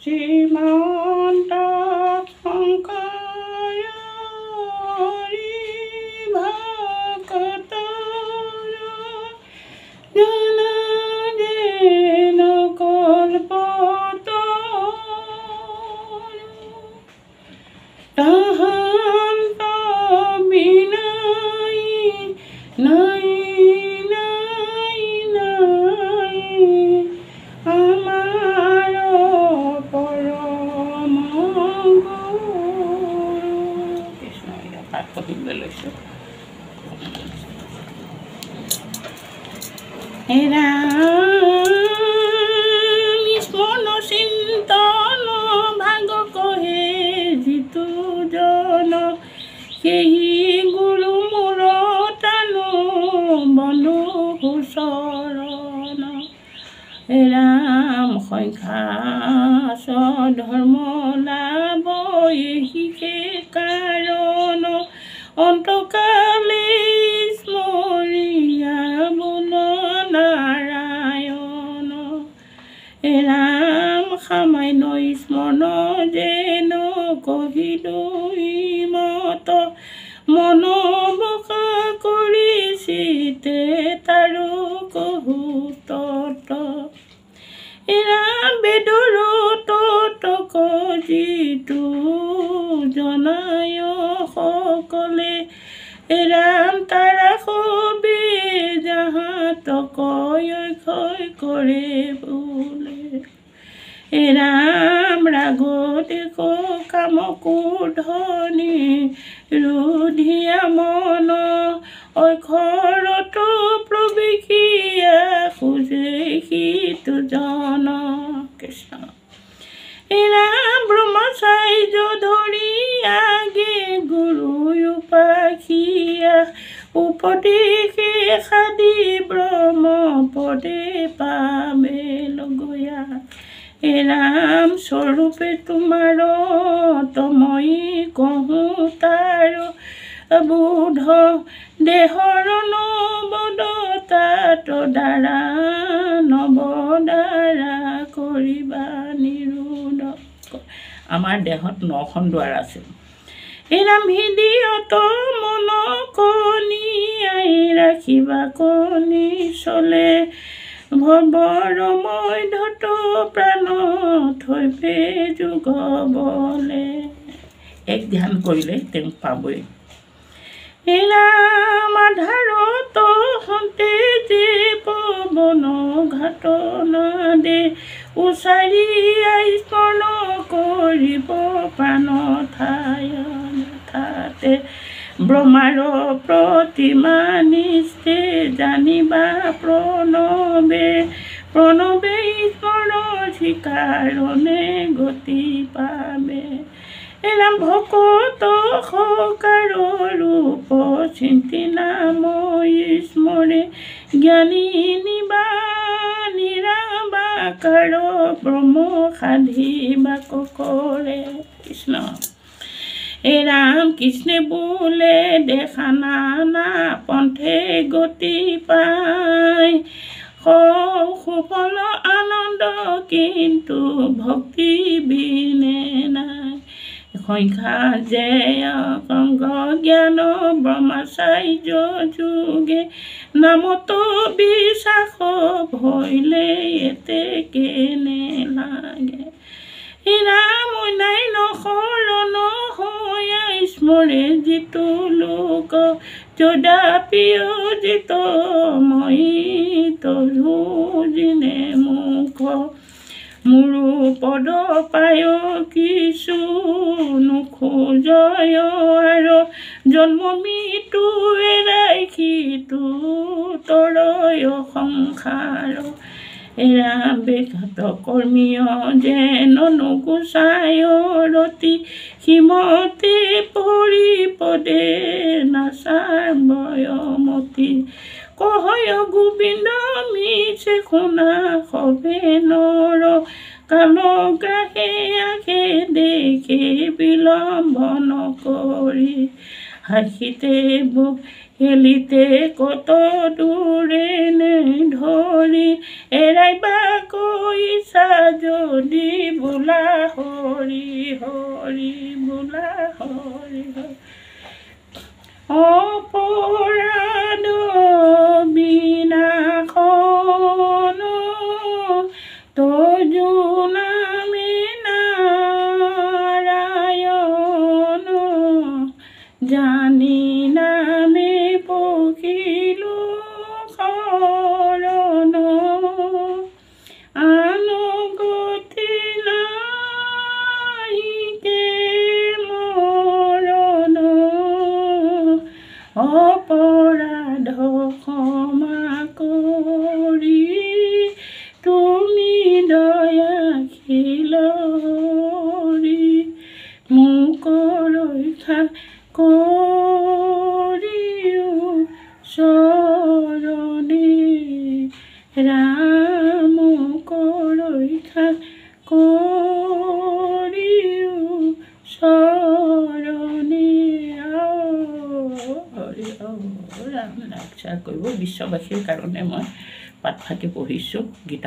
শ্ৰীমন্ত স্মৰণ চিন্তন ভাগ কহে যিটো জন সেই গুৰু মোৰ তানো বন্ধু চৰণ ৰাম সংখ্যা ধৰ্ম লাভ শিকে কাৰণ অন্তকালে স্মৰিয়া বল নাৰায়ণ ৰাম সামান্য স্মৰণ যেন কহিলৈ মত মন বকা কৰিছিতে তাৰো কহু তত ৰাম বেদৰ ততক যিটো জনায় সকলে ৰাম তাৰা সবে যাহাতক ক্ষয় কৰে বোলে ৰাম ৰাগ দেখ কাম কোধনি ৰুধিয়া মন অক্ষৰত প্ৰৱেশিয়া খোজে সিটো জন কৃষ্ণ ৰাম ব্ৰহ্মচাৰ্য ধৰি আগে গুৰু উপাসিয়া উপদেশে সাদি ব্ৰহ্ম পদে পাবে লগয়া ৰাম স্বৰূপে তোমাৰ তমই কহো তাৰ বুধ দেহৰ নবদতাত দ্বাৰা নবদ্বাৰা কৰিবা নিৰোধ আমাৰ দেহত 9খন দুৱাৰ আছে ৰাম হৃদয়ত মন কণি আই ৰাখিবা কণি চলে ভৱৰ মধ্যত প্ৰাণ থৈপে যুগ বলে এক ধ্যান কৰিলে তেওঁ পাবই ৰাম আধাৰত হন্তে যে পৱন ঘাটনা দে উচাৰি স্মৰণ কৰিব প্ৰাণ ঠাতে ব্ৰহ্মাৰ প্ৰতিমা নিষ্ঠে জানিবা প্ৰণৱে প্ৰণৱে স্মৰণ শিকাৰণে গতি পাবে ৰাম ভকত সকাৰ ৰূপ চিন্তি নাম স্মৰে জ্ঞানী নিবা নিৰাবাকাৰ ব্ৰহ্ম সাধিবা কৰে কৃষ্ণ ৰাম কৃষ্ণে বোলে দেখা নানা পন্থে গতি পায় সুফল আনন্দ কিন্তু ভক্তি বিনে নাই সংখ্যা জয় কংগ জ্ঞান ব্ৰহ্মচাৰ্য যোগে নামত বিশ্বাস ভৈলে এতে কেনে লাগে ৰাম নাই নশৰণ হৈ স্মৰে যিটো লোক যদাপিও যিত মই তৰু জিনে মুখ মোৰো পদ পায় কিছু নোখোজয় আৰু জন্ম মৃত্যু এৰাই সিটো তৰয় সংসাৰ ৰাম বেঘাত কৰ্মীয় যেন নুগুচায় ৰতি সীমতে পৰিপদে নাচাৰ বয়মতী কহয় গোবিন্দ মিছে শুনা সবে নৰ কালগ্ৰাহে আগে দেখে বিলম্বন কৰি হাসিতে বুক হেলিতে কত দূৰে নে ধৰি এৰাইবা কৈছা যদি বোলা হৰি হৰি বোলা হৰি হৰি অপৰাধ বিনাশন তজু নামে নাৰায়ণ জানি নামে পখিলো শৰণ আন গতি নাহিকে মৰণ অপৰাধ ক্ষমা কৰি তুমি দয়াশীল হৰি মোক ৰক্ষা কৰিও চৰণে ৰাম ৰক্ষা কৰিও চৰণে হৰি ৰাম ৰক্ষা কৰিব বিশ্ববাসীৰ কাৰণে মই পাঠ ফাটি পঢ়িছোঁ গীতা